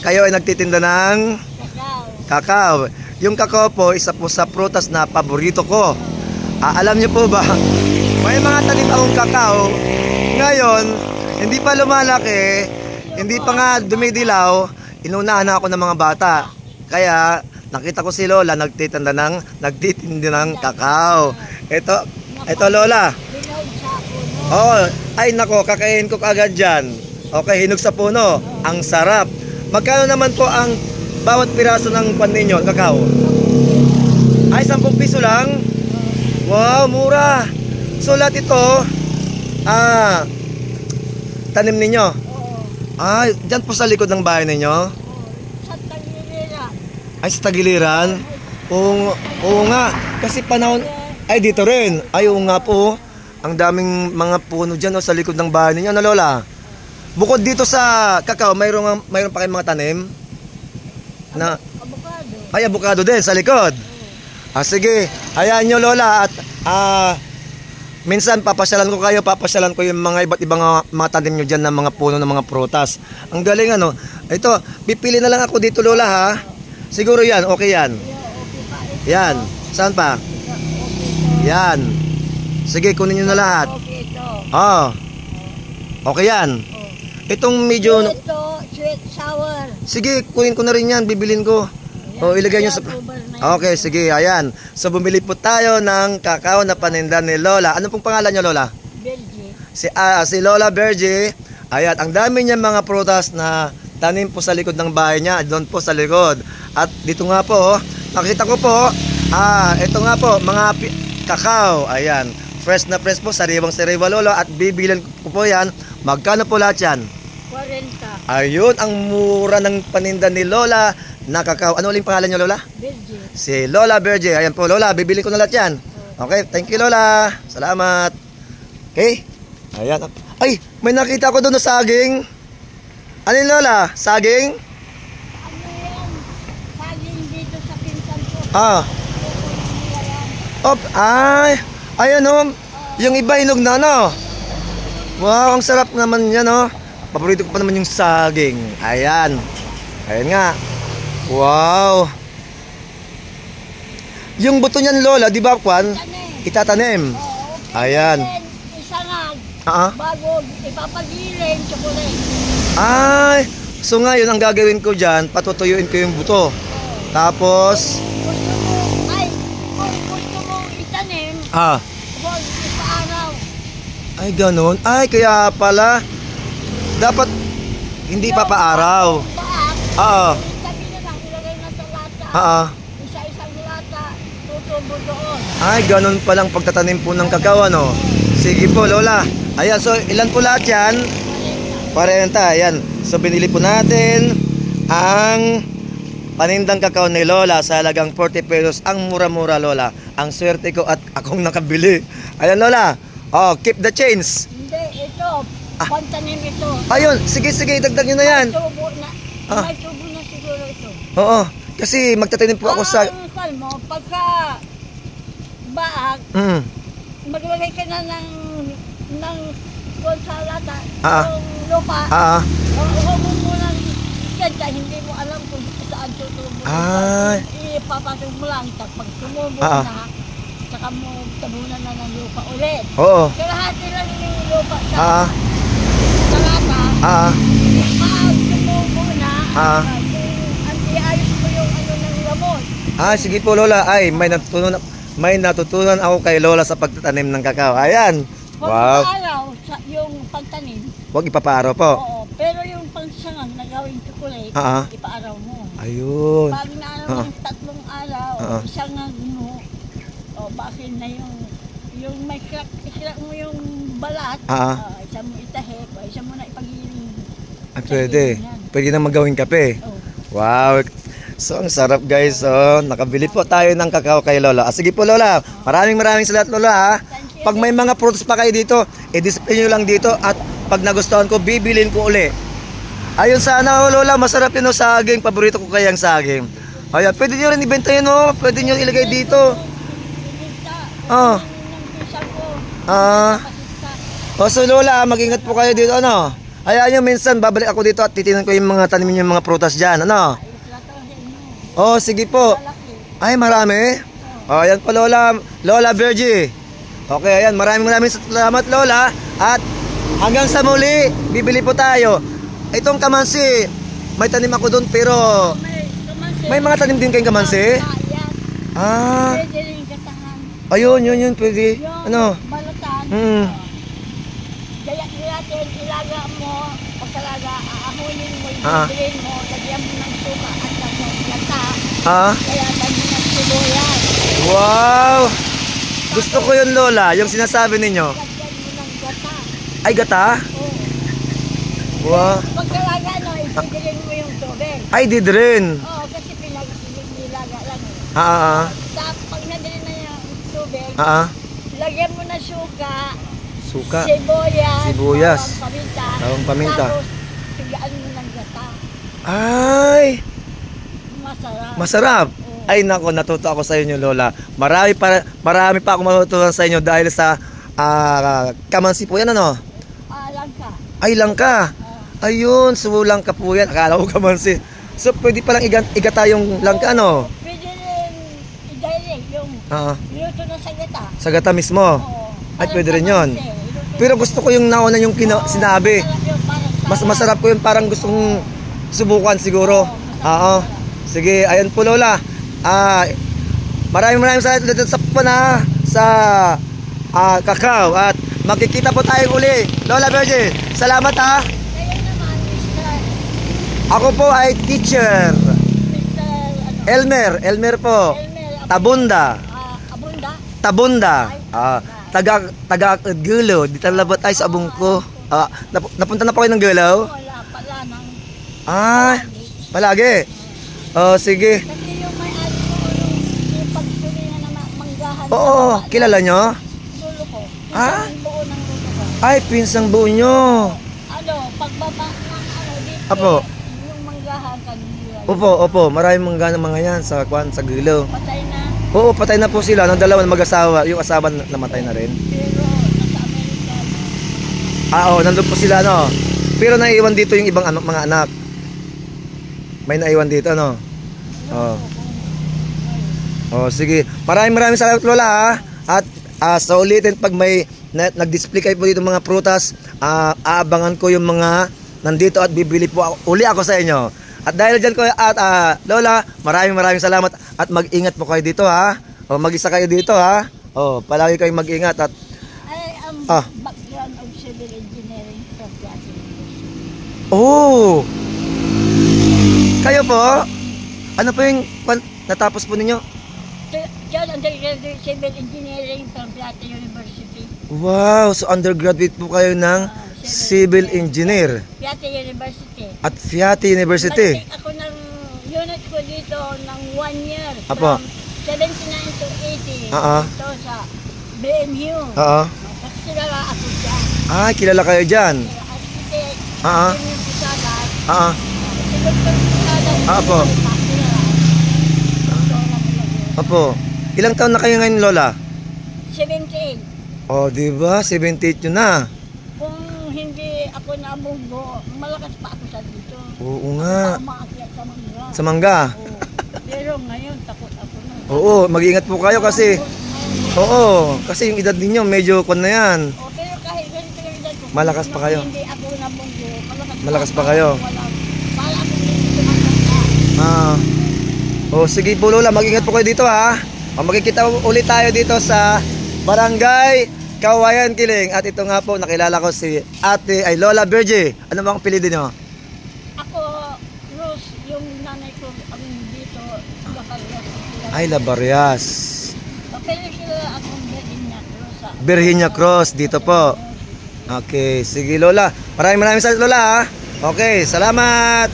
Kayo ay nagtitinda ng kakao. Yung kakao po, isa po sa prutas na paborito ko. Alam niyo po ba, may mga tanim akong kakao. Ngayon, hindi pa lumalaki, hindi pa nga dumidilaw, inunahan na ako ng mga bata. Kaya, nakita ko si Lola nagtitinda ng kakao. Ito Lola. Oh, ay nako, kakainin ko agad dyan. Okay, hinog sa puno. Ang sarap. Magkano naman po ang bawat piraso ng pan ninyo, kakao? Ay, 10 piso lang? Wow, mura. So lahat ito, tanim ninyo? Ay, dyan po sa likod ng bahay ninyo? Sa Tagiliran. Ay, sa Tagiliran? Oo nga, kasi panahon, ay dito rin. Ay, oo nga po. Ang daming mga puno dyan sa likod ng bahay ninyo, ano Lola? Bukod dito sa kakao, mayroon pa kayong mga tanim? Na Abukado. ay, abukado din sa likod. Sige, hayaan nyo Lola at minsan papasyalan ko yung mga iba't ibang mga tanim nyo dyan ng mga puno ng mga prutas. Ang galing ano. Ito, pipili na lang ako dito Lola ha. Siguro yan, okay yan. Yan, saan pa? Yan. Sige, kunin nyo na lahat. Okay ito. Okay yan. Itong medyo... Ito, sweet sour. Sige, kunin ko na rin yan, bibilin ko. Ilagay nyo sa... Okay, sige, ayan. So, bumili po tayo ng kakao na paninda ni Lola. Ano pong pangalan nyo, Lola? Belgi. Si Lola Bergie. Ayan, ang dami niya mga prutas na tanim po sa likod ng bahay niya. Doon po sa likod. At dito nga po, nakita ko po, ito nga po, mga kakao. Ayan, fresh na fresh po, sariwang-sariwa Lola. At bibilan ko po yan. Magkano po lahat yan? 40. Ayun, ang mura ng paninda ni Lola na kakao. Ano uling pangalan niyo, Lola? Belgi. Si Lola Bergie. Ayan po, Lola, bibili ko na lahat yan. Okay, thank you, Lola. Salamat. Okay. Ayan. Ay, may nakita ko doon na saging. Ano yun, Lola? Saging? Ano yan? Saging dito sa pinsan ko. Ayan o. Yung iba hinog na, no? Wow, ang sarap naman yan, no? Paborito ko pa naman yung saging. Ayan. Ayan nga. Wow. Yung buto niyan, Lola, di ba, Kwan? Itatanim. Ayan. Isa nga. Bago ipapagiling, chocolate. Ay, so ngayon ang gagawin ko dyan, patutuyuin ko yung buto. Tapos, Kung gusto mong itanim, huwag ipaaraw. ay ganun. Ay, kaya pala, dapat hindi papaaraw. Sabi na lang, ilagay na sa lata. Isa-isang lata, tutubo doon. Ay, ganun palang pagtatanim po ng kakao, ano? Sige po, Lola. Ayan, so ilan po lahat yan? 40, ayan. So binili po natin ang panindang kakao ni Lola sa halagang 40 pesos. Ang mura-mura, Lola. Ang swerte ko at akong nakabili. Ayan, Lola. Keep the change. Hindi, ito. Pantanim ito. Ayun, sige, dagdag nyo na yan. May tubo na siguro ito. Oo, kasi magtatanim po ako sa... Ang mo, pagka baag, maglagay ka na ng konsalata, yung lupa. Huwag mo munang kanta, hindi mo alam kung saan tutubo. Ipapasok mo lang, pag tumubo na, saka mo tabunan na ng lupa ulit. Kalahati lang yung lupa sa lata. Pag tumubo na, iayos mo yung ano ng lamon. Sige po, Lola. Ay, may natutunan ako kay Lola sa pagtatanim ng kakao. Ayan. Wow. Ipaaraw yung pagtanim. Huwag ipapaaraw po. Oo, pero yung pagsangang na gawing chocolate, ipaaraw mo. Ayun. Pag naaraw ng 3 araw, isangang mo, bakit na yung may crack mo yung balat, isa mo itahik, isa mo na ipagiling. Pwede na magawing kape. Wow. So, ang sarap guys. Nakabili po tayo ng kakao kay Lola. Sige po, Lola. Maraming salamat, Lola. Pag may mga fruits pa kayo dito, i-display nyo lang dito. At pag nagustuhan ko, bibilin ko uli. Ayun sana, Lola. Masarap yun, saging. Paborito ko kayang saging. Ayan, pwede nyo rin ibenta yun, pwede nyo ilagay dito. So Lola, mag-ingat po kayo dito, ano? Hayaan nyo, minsan babalik ako dito at titingnan ko yung mga tanim yung mga prutas dyan. Ano? Oh, sige po. Ay, marami. Oh, ayan po Lola. Lola Virgie. Okay, ayan. Maraming salamat Lola. At hanggang sa muli, bibili po tayo. Itong kamansi, may tanim ako doon pero may mga tanim din kayong kamansi? Ah. Ayun, yun, pwede. Ano? Balatan. Gaya-gayatin, ilaga mo, pagkalaga, aahunin mo, ibibilin mo, lagyan mo ng suka at ng gata. Gayatan mo ng sibuyas. Wow! Gusto ko yun Lola, yung sinasabi ninyo. Lagyan mo ng gata. Ay, gata? Oo. Wow. Pagkalaga, ibibilin mo yung tubig. Ay, did rin. Oo, kasi nilaga lang eh. Pag nabili na yung tubig, lagyan mo na suka, sibuyas, bawang paminta, tapos tigaan mo ng gata. Ay! Masarap. Oo. Ay nako, natuto ako sa inyo Lola. Marami pa ako matutunan sa inyo dahil sa kamansi po yan ano? Langka. Ay, langka. Ayun, so langka po yan. Akala ko kamansi. So pwede palang igata yung langka ano? Pwede rin i-direct yung luto na sa gata. Sa gata mismo? Oo. Ay, pwede rin yun. Pero gusto ko yung nauna yung sinabi. Mas masarap ko yun, parang gustong subukan siguro. Oo. Sige, ayan po Lola. Maraming salamat dito sa kakao at magkikita po tayo uli. Lola Virgie, salamat ha. Kaya naman, Mr. Ako po ay teacher. Elmer po. Tabunda. Tabunda. Taga Gulo. Dito labot ay sa abong ko. Napunta na po kayo ng Gulo? Wala pala nang palagi. Sige. kasi yung may ano yung pagtulingan na manggahan. Oo, kilala nyo? Lulo ko. Ah? Yung buo ng lulo ko. Ay, pinsang buo nyo. Pagbaba ng dito. Apo. Yung manggahan kanila. Opo. Maraming mangga ng mga yan sa Gulo. Patay na. Oo, patay na po sila. Nung dalawa mag-asawa. Yung asawa namatay na rin. Pero nasa Amerika. Oo, nandun po sila, no? Pero naiwan dito yung ibang mga anak. May naiwan dito, no? Sige. Maraming salamat, Lola, ha? At sa ulitin, pag may nag-display kayo po dito mga prutas, aabangan ko yung mga nandito at bibili po uli ako sa inyo. At dahil dyan ko, Lola, maraming salamat at mag-ingat po kayo dito, ha? Mag-isa kayo dito, ha? Palagi kayong mag-ingat at background of civil engineering from Quezon University. Oh! Kayo po? Ano po yung natapos po ninyo? Undergraduate civil engineering from Plata University. Wow! So undergraduate po kayo ng civil engineer. Plata University. At Fiati University. Nag-take ako ng unit ko dito ng 1 year. Apo. From 79 to 80. Ito sa BMU. Kasi kilala ako dyan. Kilala kayo dyan. Architect. BMU Pisagas. Si Dr. Pisagas. Apo. Apo. Ilang taon na kayo ngayon, Lola? 78. Diba? 78 yun na. Kung hindi ako nabunggo, malakas pa ako sa dito. Oo nga. Maakyat sa mangga. Sa mangga? Pero ngayon, takot ako na. Oo, mag-ingat po kayo kasi kasi yung edad ninyo medyo kon na yan. Pero kahit ganito yung edad ko, malakas pa kayo. Hindi ako nabunggo, malakas pa kayo. Para ako hindi tumangga. Sige po Lola, mag-ingat po kayo dito ha. Magkikita ulit tayo dito sa Barangay Kawayan Kiling. At ito nga po, nakilala ko si Lola Virgie. Ano bang apelyido niyo? Ako, Rose, yung nanay ko dito, Labarias. Labarias. Pero sila akong Virginia Cross. Virginia Cross, dito po. Okay, sige Lola. Maraming salamat Lola ha. Okay, salamat.